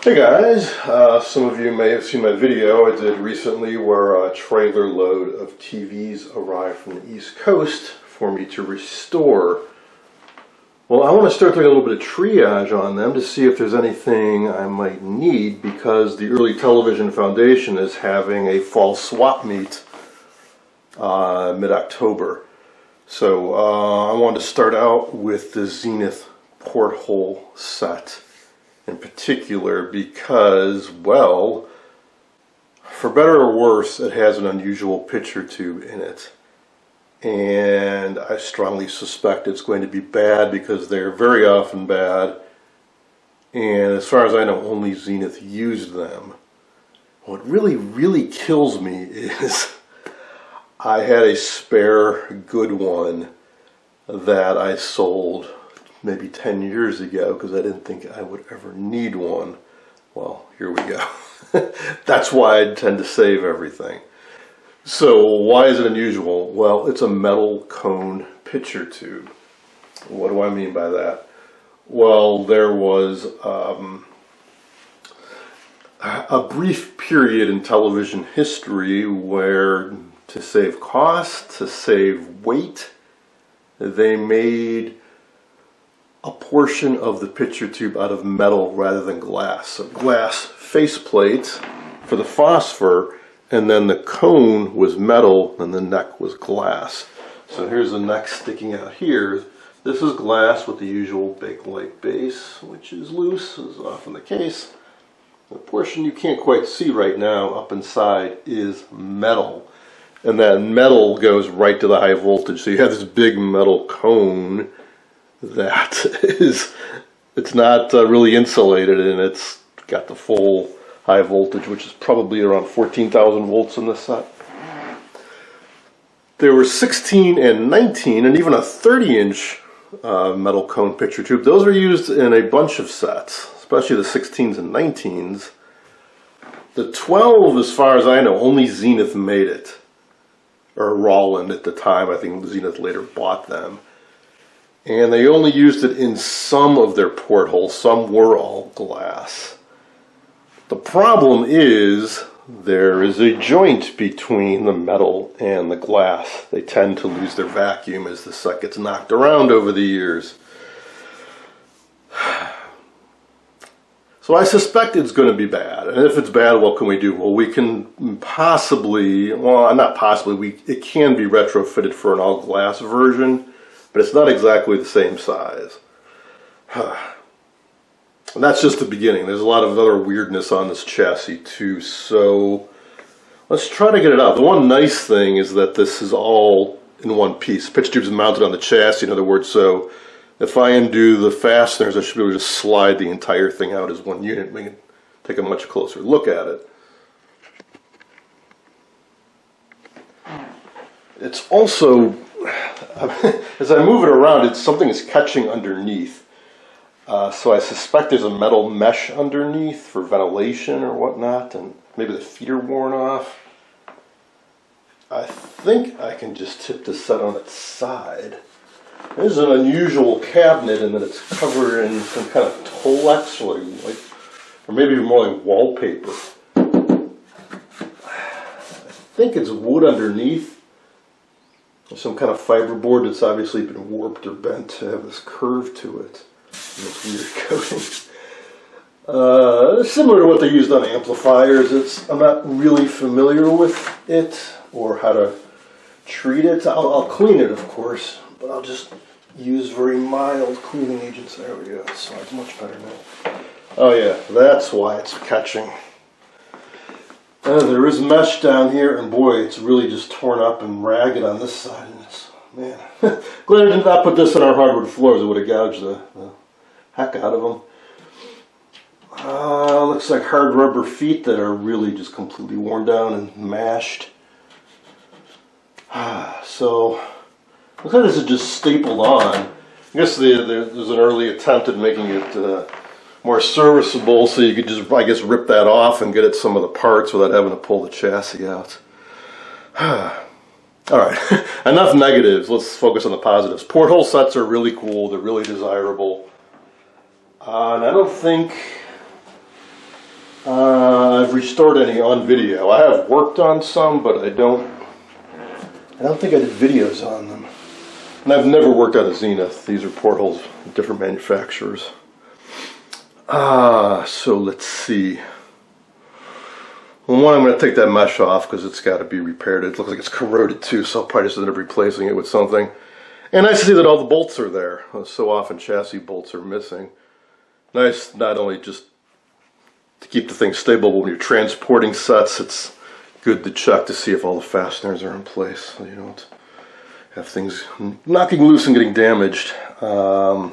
Hey guys, some of you may have seen my video I did recently where a trailer load of TVs arrived from the East Coast for me to restore. Well, I want to start doing a little bit of triage on them to see if there's anything I might need, because the Early Television Foundation is having a fall swap meet mid-October. So I wanted to start out with the Zenith porthole set in particular because, well, for better or worse, it has an unusual picture tube in it. And I strongly suspect it's going to be bad because they're very often bad. And as far as I know, only Zenith used them. What really kills me is I had a spare good one that I sold maybe 10 years ago because I didn't think I would ever need one. Well, here we go. That's why I tend to save everything. So why is it unusual? Well, it's a metal cone picture tube. What do I mean by that? Well, there was a brief period in television history where, to save cost, to save weight, they made a portion of the picture tube out of metal rather than glass. So glass faceplate for the phosphor, and then the cone was metal and the neck was glass. So here's the neck sticking out here. This is glass with the usual Bakelite base, which is loose, as is often the case. The portion you can't quite see right now up inside is metal. And that metal goes right to the high voltage. So you have this big metal cone that it's not really insulated, and it's got the full high voltage, which is probably around 14,000 volts in this set. There were 16 and 19 and even a 30-inch metal cone picture tube. Those are used in a bunch of sets, especially the 16s and 19s. The 12, as far as I know, only Zenith made it, or Roland at the time. I think Zenith later bought them. And they only used it in some of their portholes. Some were all glass. The problem is there is a joint between the metal and the glass. They tend to lose their vacuum as the set gets knocked around over the years. So I suspect it's going to be bad. And if it's bad, what can we do? Well, we can possibly, well, not possibly, it can be retrofitted for an all-glass version, but it's not exactly the same size. And that's just the beginning. There's a lot of other weirdness on this chassis too, so let's try to get it out. The one nice thing is that this is all in one piece. Pitch tube's mounted on the chassis, in other words, so if I undo the fasteners, I should be able to just slide the entire thing out as one unit. We can take a much closer look at it. It's also, as I move it around, something is catching underneath. So I suspect there's a metal mesh underneath for ventilation or whatnot, and maybe the feet are worn off. I think I can just tip the set on its side. This is an unusual cabinet in that it's covered in some kind of Tolex or maybe more like wallpaper. I think it's wood underneath. Some kind of fiberboard that's obviously been warped or bent to have this curve to it. And this weird coating. Similar to what they used on amplifiers. I'm not really familiar with it or how to treat it. I'll clean it, of course, but I'll just use very mild cleaning agents. There we go. So it's much better now. Oh yeah, that's why it's catching. There is mesh down here, and boy, it's really just torn up and ragged on this side. And it's, man, glad I did not put this on our hardwood floors. It would have gouged the heck out of them. Looks like hard rubber feet that are really just completely worn down and mashed. So, looks like this is just stapled on. I guess there's an early attempt at making it more serviceable, so you could just, I guess, rip that off and get at some of the parts without having to pull the chassis out. Alright, enough negatives. Let's focus on the positives. Porthole sets are really cool. They're really desirable. And I don't think I've restored any on video. I have worked on some, but I don't think I did videos on them. And I've never worked on a Zenith. These are portholes from different manufacturers. So let's see. Well, one, I'm going to take that mesh off because it's got to be repaired. It looks like it's corroded too, so I'll probably just end up replacing it with something. And nice to see that all the bolts are there. So often chassis bolts are missing. Nice not only just to keep the thing stable, but when you're transporting sets, it's good to check to see if all the fasteners are in place, so you don't have things knocking loose and getting damaged. So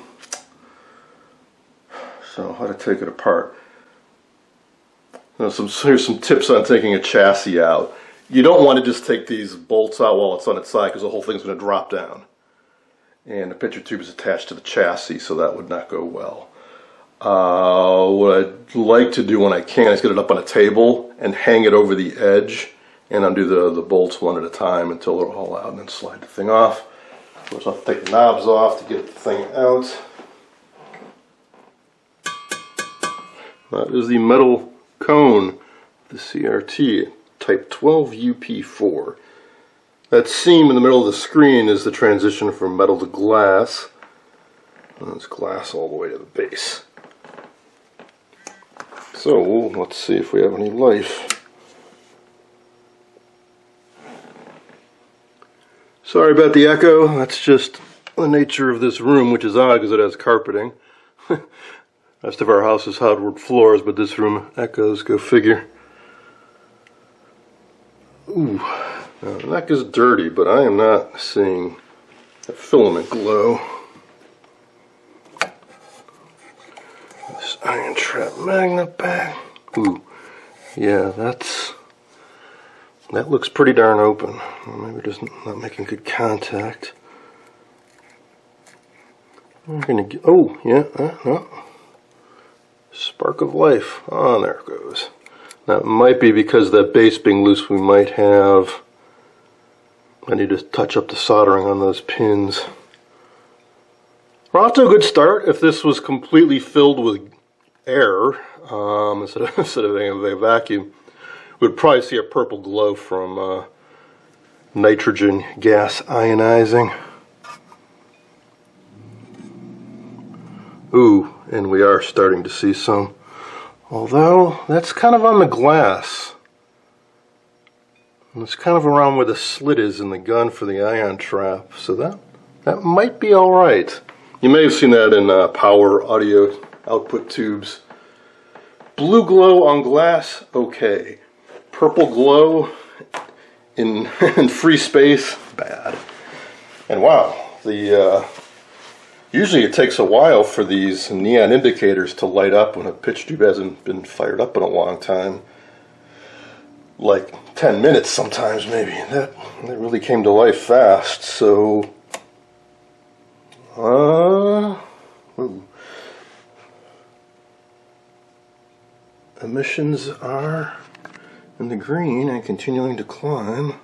how to take it apart. Now here's some tips on taking a chassis out. You don't want to just take these bolts out while it's on its side because the whole thing's going to drop down. And the picture tube is attached to the chassis, so that would not go well. What I'd like to do when I can is get it up on a table and hang it over the edge and undo the bolts one at a time until they're all out, and then slide the thing off. Of course, I'll have to take the knobs off to get the thing out. That is the metal cone, the CRT, type 12 UP4. That seam in the middle of the screen is the transition from metal to glass. And it's glass all the way to the base. So let's see if we have any life. Sorry about the echo. That's just the nature of this room, which is odd because it has carpeting. The rest of our house is hardwood floors, but this room echoes, go figure. Ooh. Now, the neck is dirty, but I am not seeing a filament glow. This iron trap magnet bag. Ooh, yeah, that looks pretty darn open. Well, maybe just not making good contact. We're gonna get, oh yeah, no. Spark of life. Oh, there it goes. That might be because that base being loose. We might have. I need to touch up the soldering on those pins. We're off to a good start. If this was completely filled with air instead of a vacuum, we'd probably see a purple glow from nitrogen gas ionizing. Ooh, and we are starting to see some. Although, that's kind of on the glass. And it's kind of around where the slit is in the gun for the ion trap. So that might be alright. You may have seen that in power audio output tubes. Blue glow on glass, okay. Purple glow in free space, bad. And wow, usually it takes a while for these neon indicators to light up when a pitch tube hasn't been fired up in a long time. Like 10 minutes sometimes maybe. That really came to life fast, so emissions are in the green and continuing to climb.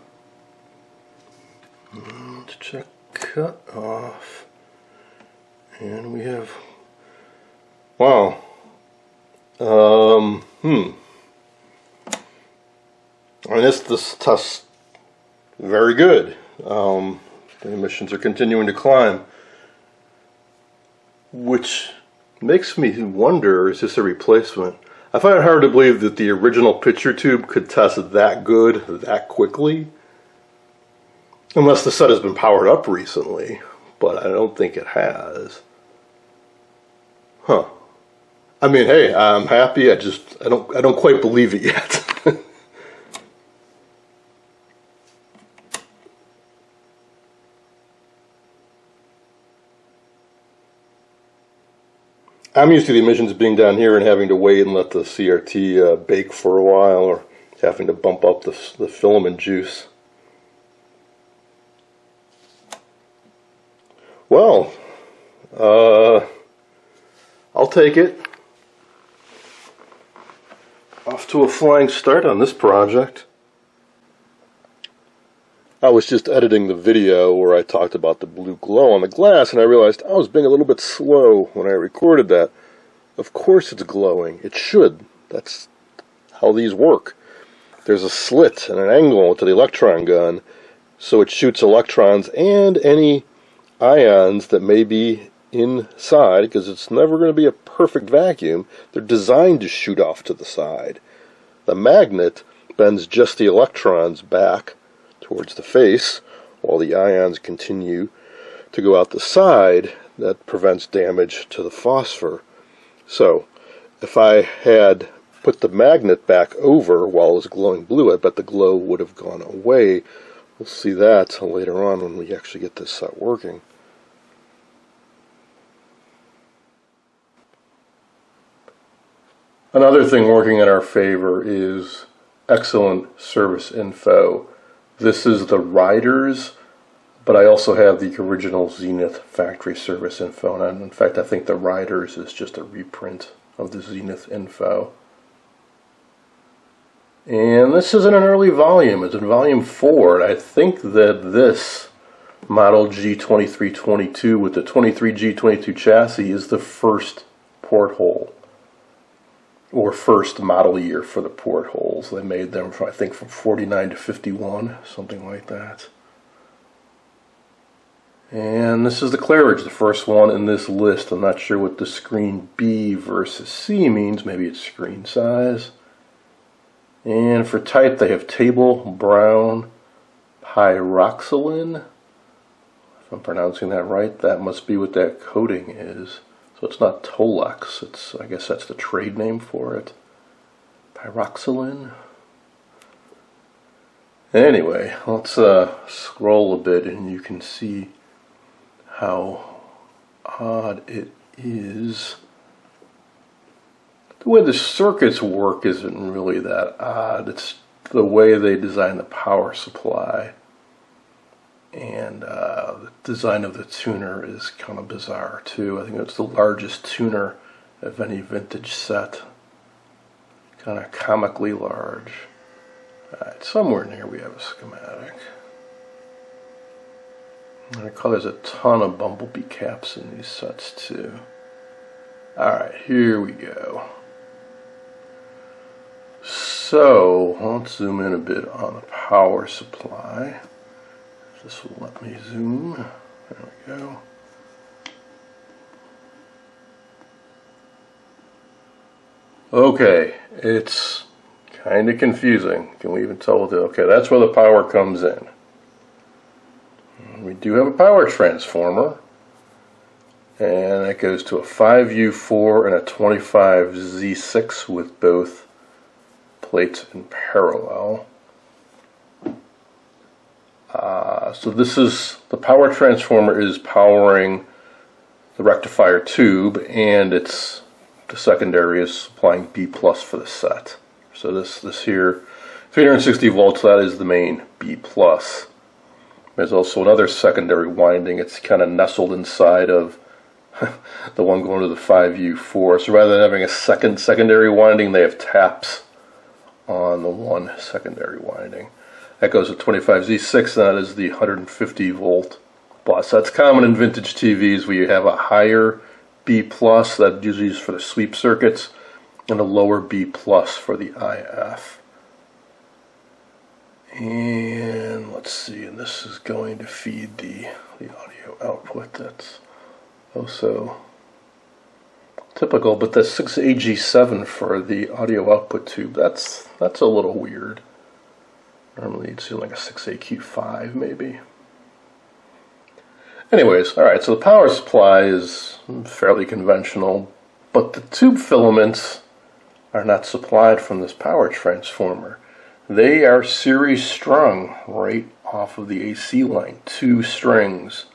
Let's check cut off. And we have, wow, I mean, this tests very good. The emissions are continuing to climb, which makes me wonder, is this a replacement? I find it hard to believe that the original picture tube could test that good, that quickly, unless the set has been powered up recently, but I don't think it has. Huh. I mean, hey, I'm happy, I don't quite believe it yet. I'm used to the emissions being down here and having to wait and let the CRT bake for a while, or having to bump up the filament juice. Well, I'll take it. Off to a flying start on this project. I was just editing the video where I talked about the blue glow on the glass, and I realized I was being a little bit slow when I recorded that. Of course it's glowing. It should. That's how these work. There's a slit and an angle to the electron gun, so it shoots electrons and any ions that may be inside, because it's never going to be a perfect vacuum. They're designed to shoot off to the side. The magnet bends just the electrons back towards the face, while the ions continue to go out the side. That prevents damage to the phosphor. So, if I had put the magnet back over while it was glowing blue, I bet the glow would have gone away. We'll see that later on when we actually get this set working. Another thing working in our favor is excellent service info. This is the riders, but I also have the original Zenith factory service info, and in fact I think the riders is just a reprint of the Zenith info. And this isn't an early volume, it's in volume 4, and I think that this model G2322 with the 23G22 chassis is the first porthole, or first model year for the portholes. They made them, I think, from 49 to 51, something like that. And this is the Claridge, the first one in this list. I'm not sure what the screen B versus C means. Maybe it's screen size. And for type, they have table, brown, pyroxylin. If I'm pronouncing that right, that must be what that coating is. So it's not Tolex. It's, I guess that's the trade name for it. Pyroxylin. Anyway, let's scroll a bit and you can see how odd it is. The way the circuits work isn't really that odd. It's the way they design the power supply. And the design of the tuner is kind of bizarre too. I think it's the largest tuner of any vintage set. Kind of comically large. Alright, somewhere near we have a schematic. I recall there's a ton of bumblebee caps in these sets too. Alright, here we go. So, let's zoom in a bit on the power supply. This will let me zoom. There we go. Okay, it's kind of confusing. Can we even tell what the... Okay, that's where the power comes in. We do have a power transformer, and it goes to a 5U4 and a 25Z6 with both plates in parallel. So this is, the power transformer is powering the rectifier tube, and it's, the secondary is supplying B plus for the set. So this here, 360 volts, that is the main B plus. There's also another secondary winding. It's kind of nestled inside of the one going to the 5U4. So rather than having a secondary winding, they have taps on the one secondary winding. That goes to 25Z6, and that is the 150 volt plus. That's common in vintage TVs where you have a higher B plus, that usually is for the sweep circuits, and a lower B plus for the IF. And let's see, and this is going to feed the audio output. That's also typical, but the 6AG7 for the audio output tube, that's a little weird. Normally you'd see like a 6AQ5 maybe. Anyways, alright, so the power supply is fairly conventional, but the tube filaments are not supplied from this power transformer. They are series strung right off of the AC line, 2 strings.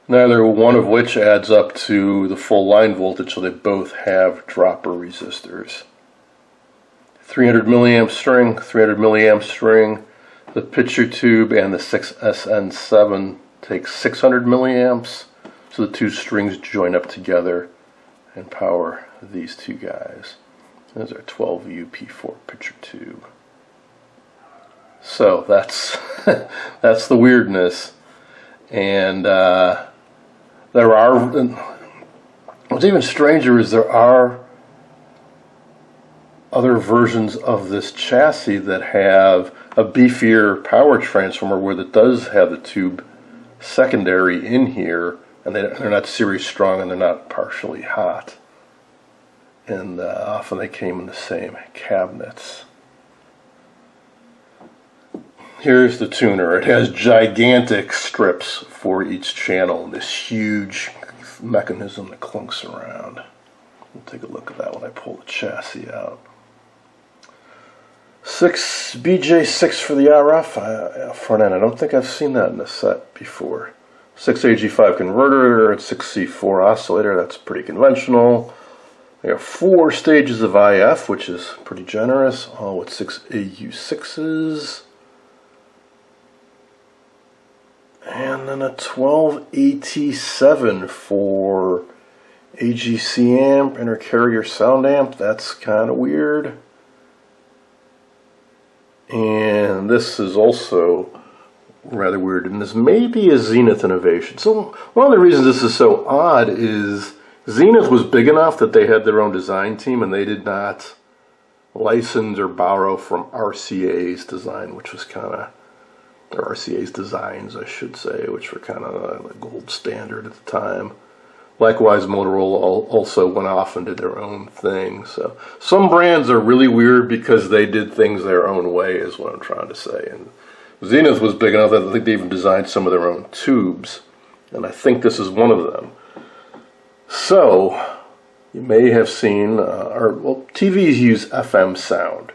Neither one of which adds up to the full line voltage, so they both have dropper resistors. 300 milliamp string, 300 milliamp string. The picture tube and the 6SN7 take 600 milliamps, so the 2 strings join up together and power these 2 guys. Those are 12U P4 picture tube. So that's that's the weirdness. And there are, what's even stranger is there are other versions of this chassis that have a beefier power transformer where it does have the tube secondary in here, and they're not series strong and they're not partially hot. And often they came in the same cabinets. Here's the tuner. It has gigantic strips for each channel, and this huge mechanism that clunks around. We'll take a look at that when I pull the chassis out. BJ6 for the RF front end. I don't think I've seen that in the set before. 6AG5 converter and 6C4 oscillator. That's pretty conventional. I got 4 stages of IF, which is pretty generous, all with 6 AU6s. And then a 12 AT7 for AGC amp, intercarrier sound amp. That's kind of weird. And this is also rather weird, and this may be a Zenith innovation. So one of the reasons this is so odd is Zenith was big enough that they had their own design team, and they did not license or borrow from RCA's design, which was kind of, or RCA's designs, I should say, which were kind of the gold standard at the time. Likewise, Motorola also went off and did their own thing. So some brands are really weird because they did things their own way, is what I'm trying to say. And Zenith was big enough that I think they even designed some of their own tubes, and I think this is one of them. So you may have seen, TVs use FM sound,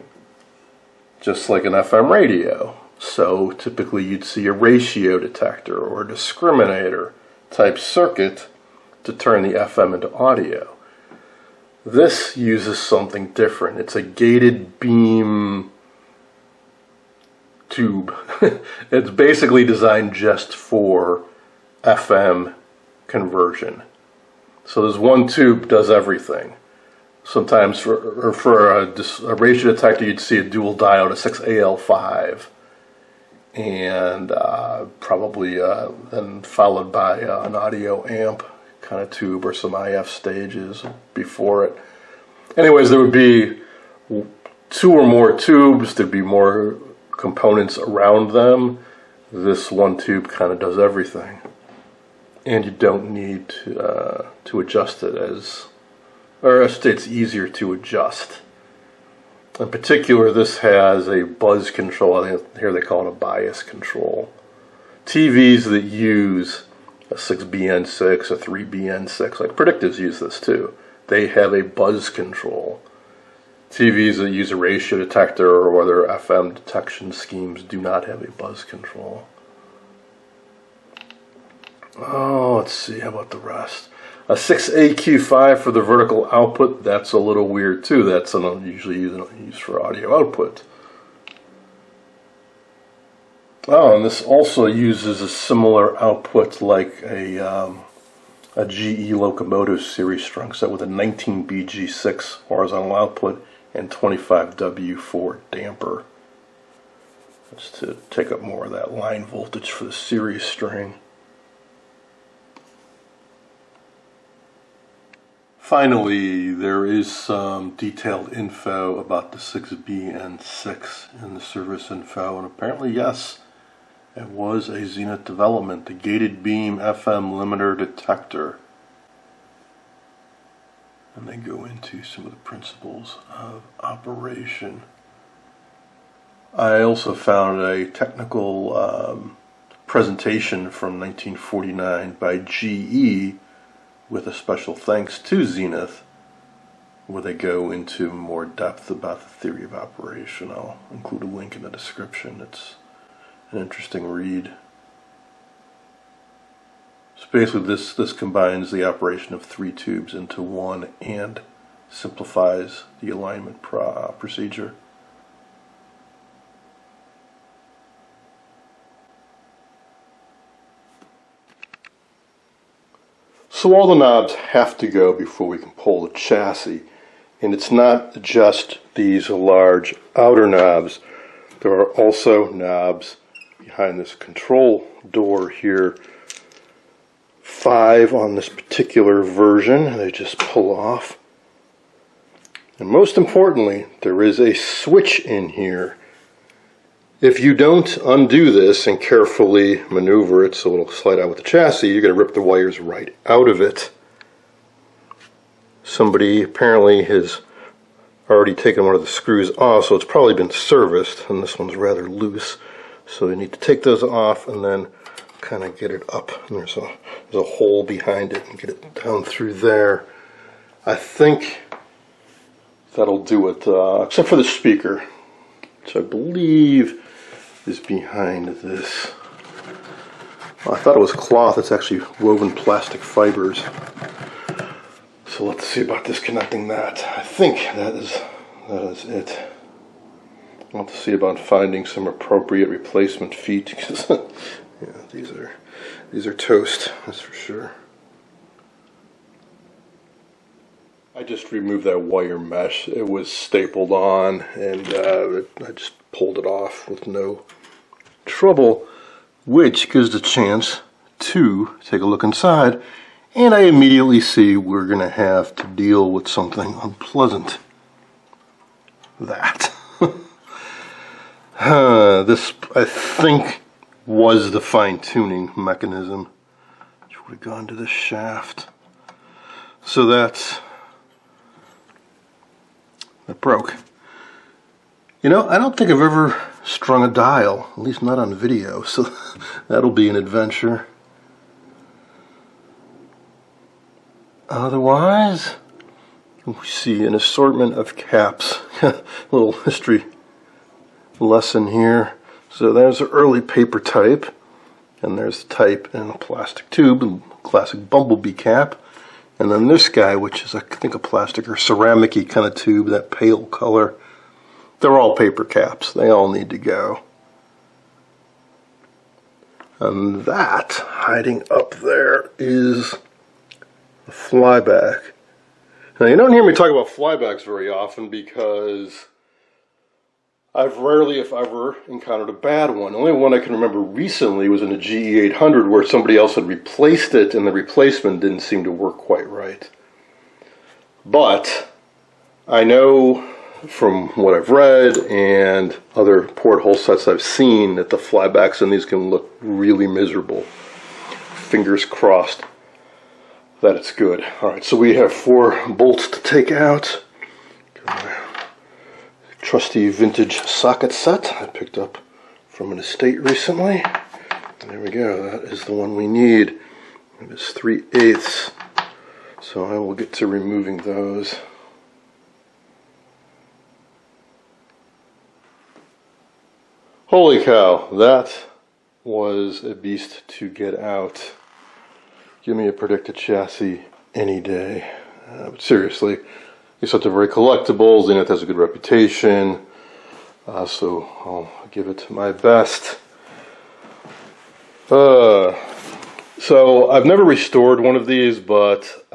just like an FM radio. So typically you'd see a ratio detector or a discriminator type circuit to turn the FM into audio. This uses something different. It's a gated beam tube. It's basically designed just for FM conversion. So there's one tube does everything. Sometimes for a ratio detector, you'd see a dual diode, a 6AL5, and probably then followed by an audio amp kind of tube or some IF stages before it. Anyways, there would be 2 or more tubes. There'd be more components around them. This one tube kind of does everything, and you don't need to adjust it it's easier to adjust. In particular, this has a buzz control. I think here they call it a bias control. TVs that use a 6BN6, a 3BN6, like Predictives use this too. They have a buzz control. TVs that use a ratio detector or other FM detection schemes do not have a buzz control. Oh, let's see, how about the rest? A 6AQ5 for the vertical output. That's a little weird too. That's usually used for audio output. Oh, and this also uses a similar output like a GE locomotive series strung set with a 19BG6 horizontal output and 25W for damper. That's to take up more of that line voltage for the series string. Finally, there is some detailed info about the 6BN6 in the service info, and apparently, yes, it was a Zenith development, the gated beam FM limiter detector. And they go into some of the principles of operation. I also found a technical presentation from 1949 by GE with a special thanks to Zenith, where they go into more depth about the theory of operation. I'll include a link in the description. It's an interesting read. So basically this combines the operation of 3 tubes into one and simplifies the alignment procedure. So all the knobs have to go before we can pull the chassis, and it's not just these large outer knobs. There are also knobs behind this control door here. 5 on this particular version. They just pull off. And most importantly, there is a switch in here. If you don't undo this and carefully maneuver it so it'll slide out with the chassis, you're going to rip the wires right out of it. Somebody apparently has already taken one of the screws off, so it's probably been serviced, and this one's rather loose. So you need to take those off and then kind of get it up. And there's a hole behind it and get it down through there. I think that'll do it, except for the speaker, which I believe is behind this. I thought it was cloth. It's actually woven plastic fibers. So let's see about disconnecting that. I think that is it. I'll have to see about finding some appropriate replacement feet, because yeah, these are toast, that's for sure. I just removed that wire mesh. It was stapled on, and I just pulled it off with no trouble, which gives the chance to take a look inside, and I immediately see we're going to have to deal with something unpleasant. That. This, I think, was the fine-tuning mechanism, which would have gone to the shaft. So that broke. You know, I don't think I've ever strung a dial, at least not on video, so that'll be an adventure. Otherwise, we see an assortment of caps. A little history lesson here. So there's an early paper type, and there's the type in a plastic tube, and classic bumblebee cap. And then this guy, which is, I think, a plastic or ceramic-y kind of tube, that pale color. They're all paper caps. They all need to go. And that, hiding up there, is a flyback. Now, you don't hear me talk about flybacks very often because I've rarely, if ever, encountered a bad one. The only one I can remember recently was in a GE800 where somebody else had replaced it and the replacement didn't seem to work quite right. But I know from what I've read and other porthole sets I've seen that the flybacks in these can look really miserable. Fingers crossed that it's good. Alright, so we have 4 bolts to take out. Trusty vintage socket set I picked up from an estate recently. There we go, that is the one we need. It is 3/8. So I will get to removing those. Holy cow, that was a beast to get out. Give me a predicted chassis any day. But seriously, these sets are very collectible. Zenith has a good reputation, so I'll give it my best. So I've never restored one of these, but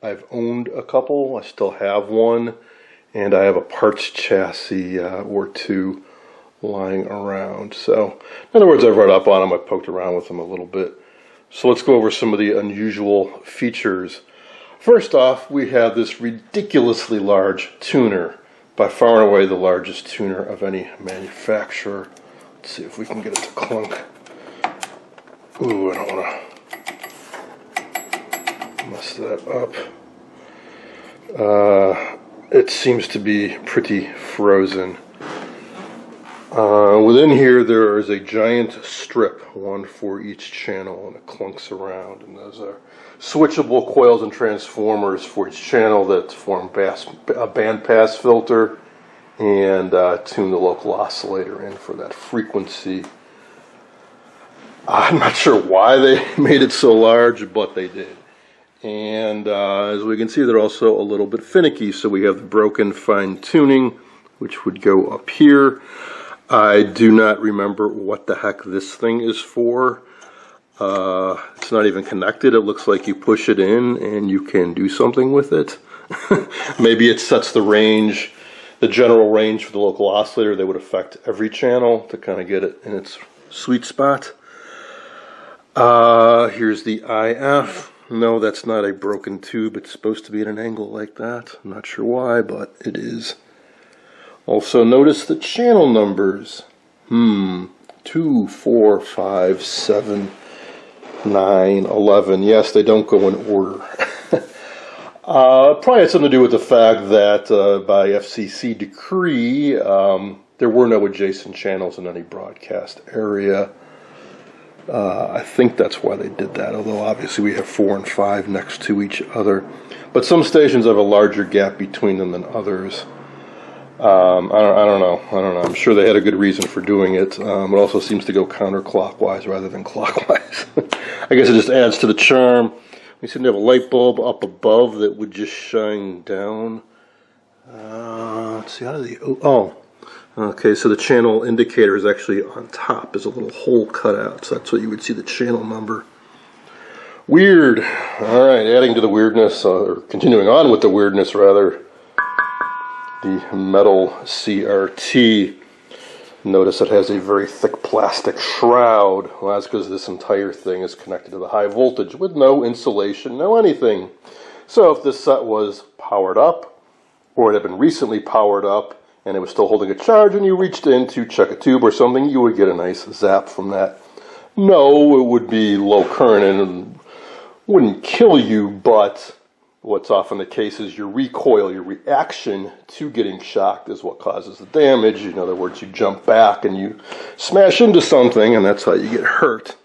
I've owned a couple. I still have one, and I have a parts chassis or two lying around. So in other words, I've read up on them. I poked around with them a little bit. So let's go over some of the unusual features. First off, we have this ridiculously large tuner, by far and away the largest tuner of any manufacturer. Let's see if we can get it to clunk. Ooh, I don't want to mess that up. It seems to be pretty frozen. Within here there is a giant strip, one for each channel, and it clunks around, and those are switchable coils and transformers for each channel that form a bandpass filter and tune the local oscillator in for that frequency. I'm not sure why they made it so large, but they did. And as we can see, they're also a little bit finicky, so we have the broken fine tuning, which would go up here. I do not remember what the heck this thing is for. It's not even connected. It looks like you push it in and you can do something with it. Maybe it sets the range, the general range for the local oscillator that would affect every channel to kind of get it in its sweet spot. Here's the IF. No, that's not a broken tube. It's supposed to be at an angle like that. I'm not sure why, but it is. Also notice the channel numbers. 2, 4, 5, 7, 9, 11. Yes, they don't go in order. Probably had something to do with the fact that by FCC decree, there were no adjacent channels in any broadcast area. I think that's why they did that, although obviously we have 4 and 5 next to each other. But some stations have a larger gap between them than others. I don't know. I'm sure they had a good reason for doing it. It also seems to go counterclockwise rather than clockwise. I guess it just adds to the charm. We seem to have a light bulb up above that would just shine down. Let's see, how do they... Oh, okay, so the channel indicator is actually on top. There's a little hole cut out, so that's what you would see the channel number. Weird. All right, adding to the weirdness, or continuing on with the weirdness, rather, the metal CRT. Notice it has a very thick plastic shroud. Well, that's because this entire thing is connected to the high voltage with no insulation, no anything. So if this set was powered up, or it had been recently powered up, and it was still holding a charge, and you reached in to check a tube or something, you would get a nice zap from that. No, it would be low current and wouldn't kill you, but what's often the case is your recoil, your reaction to getting shocked is what causes the damage. In other words, you jump back and you smash into something, and that's how you get hurt.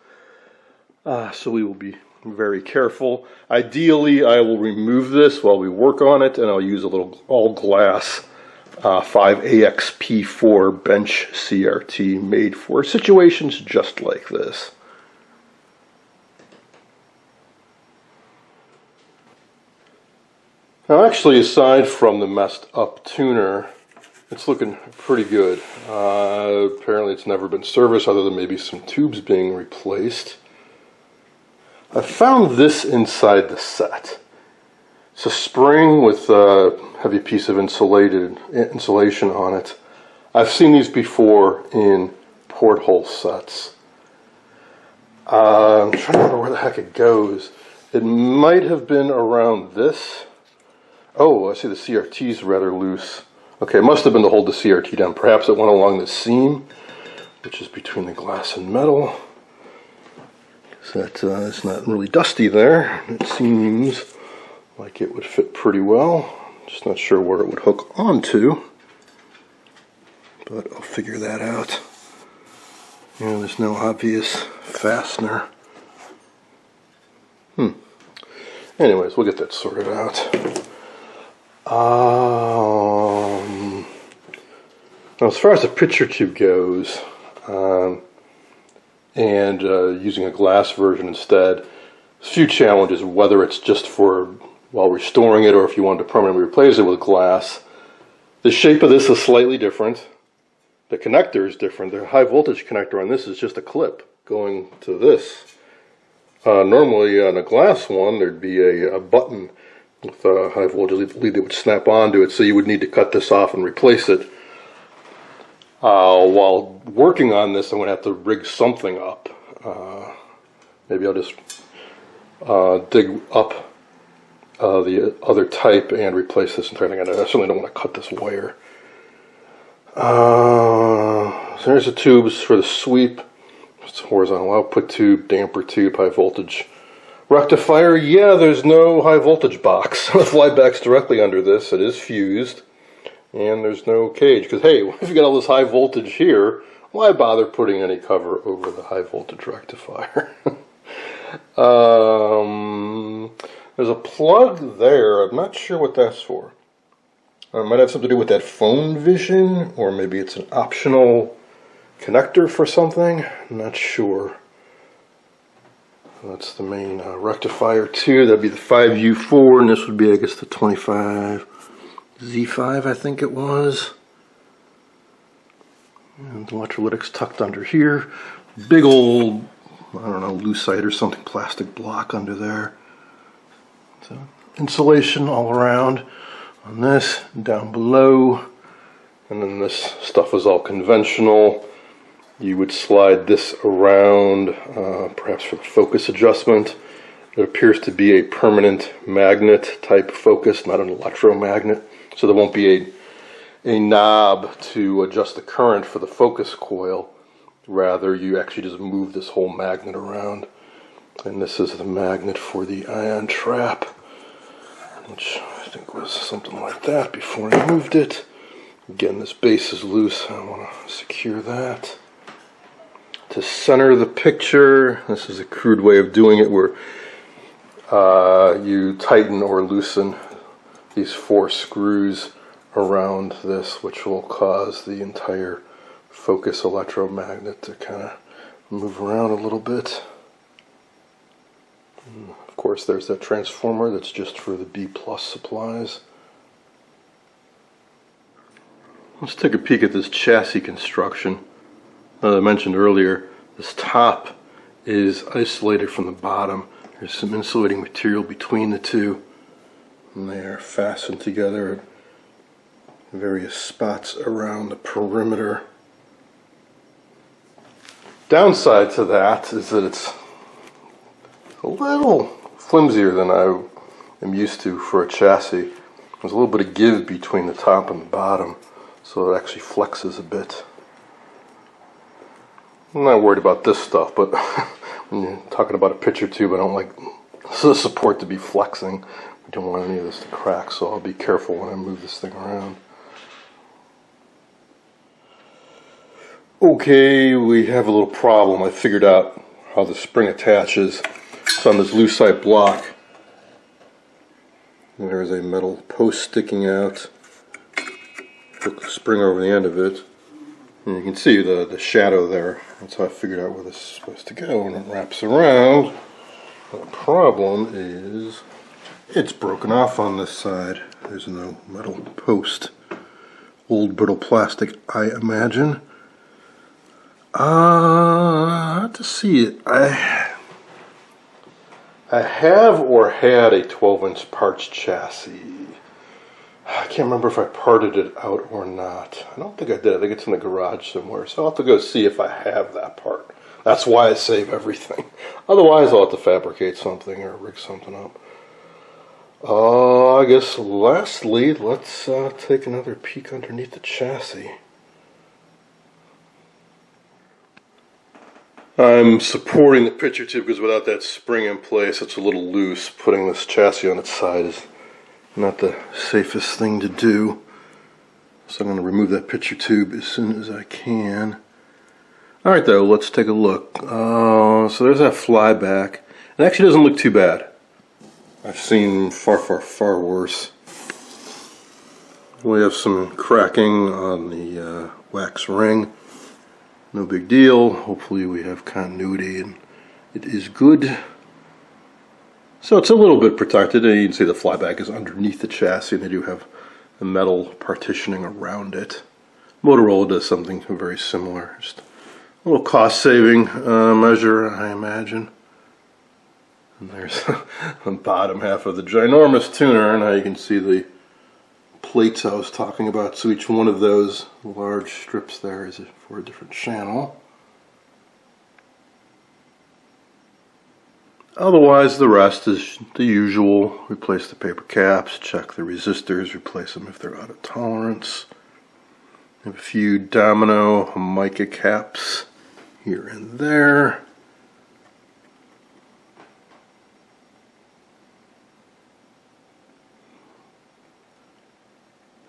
So we will be very careful. Ideally, I will remove this while we work on it, and I'll use a little all-glass 5AXP4 bench CRT made for situations just like this. Now actually, aside from the messed up tuner, it's looking pretty good. Apparently it's never been serviced other than maybe some tubes being replaced. I found this inside the set. It's a spring with a heavy piece of insulation on it. I've seen these before in porthole sets. I'm trying to remember where the heck it goes. It might have been around this. Oh, I see the CRT is rather loose. Okay, it must have been to hold the CRT down. Perhaps it went along the seam, which is between the glass and metal. So that it's not really dusty there. It seems like it would fit pretty well. Just not sure where it would hook onto, but I'll figure that out. There's no obvious fastener. Anyways, we'll get that sorted out. Now as far as the picture tube goes, and using a glass version instead, a few challenges, whether it's just for while restoring it or if you want to permanently replace it with glass. The shape of this is slightly different. The connector is different. The high voltage connector on this is just a clip going to this. Normally on a glass one there'd be a button with a high voltage lead that would snap onto it, so you would need to cut this off and replace it. While working on this, I'm going to have to rig something up. Maybe I'll just dig up the other type and replace this entire thing. I certainly don't want to cut this wire. So there's the tubes for the sweep. It's horizontal output tube, damper tube, high voltage rectifier. Yeah, there's no high voltage box. The flyback's directly under this. It is fused. And there's no cage. Because, hey, if you got all this high voltage here, why bother putting any cover over the high voltage rectifier? There's a plug there. I'm not sure what that's for. It might have something to do with that phone vision, or maybe it's an optional connector for something. I'm not sure. That's the main rectifier too. That'd be the 5U4, and this would be, I guess, the 25Z5, I think it was. And the electrolytics tucked under here. Big old, I don't know, lucite or something, plastic block under there. So insulation all around on this, down below. And then this stuff is all conventional. You would slide this around, perhaps for the focus adjustment, It appears to be a permanent magnet type focus, not an electromagnet. So there won't be a knob to adjust the current for the focus coil. Rather, you actually just move this whole magnet around. And this is the magnet for the ion trap, which I think was something like that before I moved it. Again, this base is loose. I want to secure that. To center the picture, this is a crude way of doing it where you tighten or loosen these 4 screws around this, which will cause the entire focus electromagnet to kind of move around a little bit. And of course, there's that transformer that's just for the B+ supplies. Let's take a peek at this chassis construction. As I mentioned earlier, this top is isolated from the bottom. There's some insulating material between the two, and they are fastened together at various spots around the perimeter. Downside to that is that it's a little flimsier than I am used to for a chassis. There's a little bit of give between the top and the bottom, so it actually flexes a bit. I'm not worried about this stuff, but when you're talking about a picture tube, I don't like the support to be flexing. We don't want any of this to crack, so I'll be careful when I move this thing around. Okay, we have a little problem. I figured out how the spring attaches. It's on this lucite block. There is a metal post sticking out. Hook the spring over the end of it. And you can see the shadow there. That's how I figured out where this is supposed to go. And it wraps around. The problem is it's broken off on this side. There's no metal post. Old brittle plastic, I imagine. To see it, I have or had a 12-inch parts chassis. I can't remember if I parted it out or not. I don't think I did. I think it's in the garage somewhere. So I'll have to go see if I have that part. That's why I save everything. Otherwise, I'll have to fabricate something or rig something up. I guess lastly, let's take another peek underneath the chassis. I'm supporting the picture tube because without that spring in place, it's a little loose. Putting this chassis on its side is not the safest thing to do. So I'm going to remove that picture tube as soon as I can. Alright though, let's take a look. So there's that flyback. It actually doesn't look too bad. I've seen far worse. We have some cracking on the wax ring. No big deal. Hopefully we have continuity and it is good. So it's a little bit protected, and you can see the flyback is underneath the chassis, and they do have a metal partitioning around it. Motorola does something very similar. Just a little cost-saving measure, I imagine. And there's the bottom half of the ginormous tuner, and now you can see the plates I was talking about. So each one of those large strips there is for a different channel. Otherwise, the rest is the usual. Replace the paper caps, check the resistors, replace them if they're out of tolerance. Have a few domino mica caps here and there.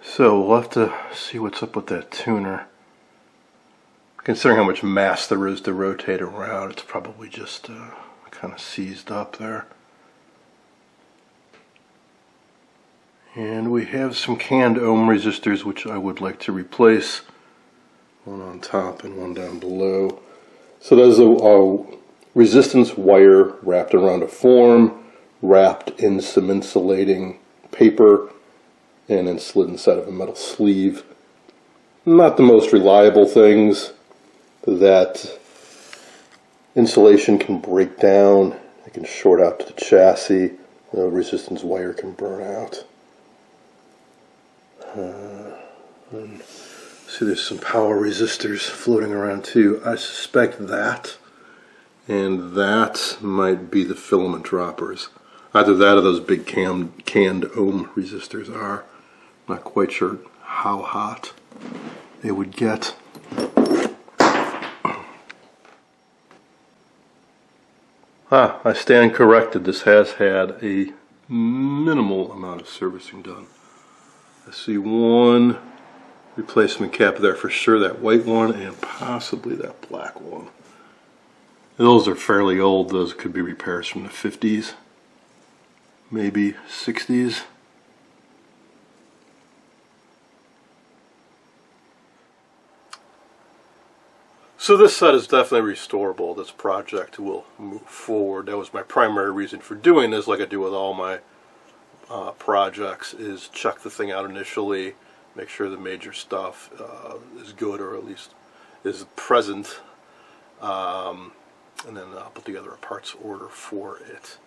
So we'll have to see what's up with that tuner. Considering how much mass there is to rotate around, it's probably just kind of seized up there. And we have some canned ohm resistors which I would like to replace. One on top and one down below. So there's a resistance wire wrapped around a form, wrapped in some insulating paper, and then slid inside of a metal sleeve. Not the most reliable things. That insulation can break down, it can short out to the chassis, the resistance wire can burn out. And see, there's some power resistors floating around too. I suspect that and that might be the filament droppers. Either that or those big canned ohm resistors are. Not quite sure how hot they would get. I stand corrected. This has had a minimal amount of servicing done. I see one replacement cap there for sure, that white one, and possibly that black one. Those are fairly old. Those could be repairs from the 50s, maybe 60s. So this set is definitely restorable. This project will move forward. That was my primary reason for doing this, like I do with all my projects, is check the thing out initially, make sure the major stuff is good, or at least is present, and then I'll put together a parts order for it.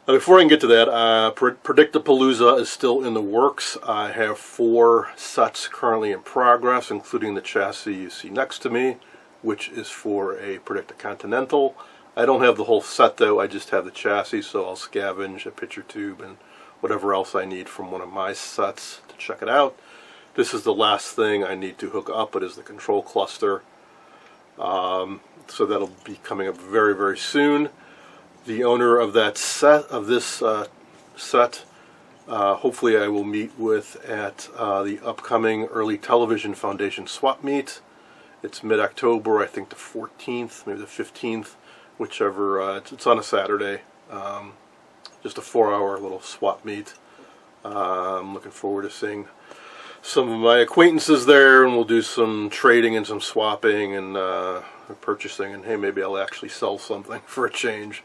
Now, before I can get to that, Predictapalooza is still in the works. I have 4 sets currently in progress, including the chassis you see next to me, which is for a Predicta-Continental. I don't have the whole set though, I just have the chassis, so I'll scavenge a picture tube and whatever else I need from one of my sets to check it out. This is the last thing I need to hook up. It is the control cluster. So that'll be coming up very, very soon. The owner of that set, hopefully I will meet with at the upcoming Early Television Foundation swap meet. It's mid-October, I think the 14th, maybe the 15th, whichever. It's on a Saturday. Just a 4-hour little swap meet. I'm looking forward to seeing some of my acquaintances there, and we'll do some trading and some swapping and purchasing, and hey, maybe I'll actually sell something for a change.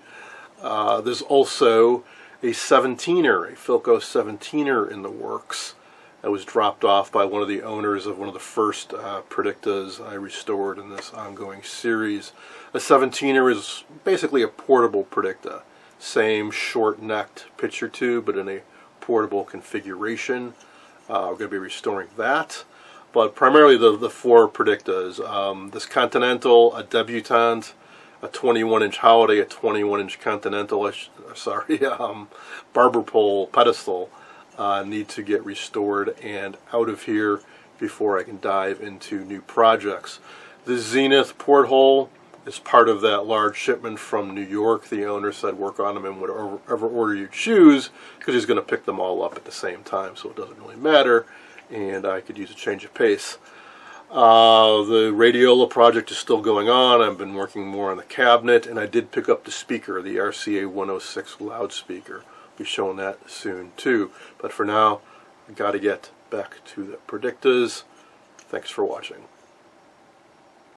There's also a 17er, a Philco 17er in the works that was dropped off by one of the owners of one of the first Predictas I restored in this ongoing series. A 17er is basically a portable Predicta. Same short-necked picture tube, but in a portable configuration. We're going to be restoring that. But primarily the 4 Predictas. This Continental, a Debutante, a 21-inch Holiday, a 21-inch Continental, barber pole pedestal need to get restored and out of here before I can dive into new projects. The Zenith porthole is part of that large shipment from New York. The owner said work on them in whatever order you choose, because he's going to pick them all up at the same time, so it doesn't really matter, and I could use a change of pace. The radiola project is still going on. I've been working more on the cabinet, and I did pick up the speaker, the RCA 106 loudspeaker. We'll be showing that soon too. But for now, I got to get back to the Predictas. Thanks for watching.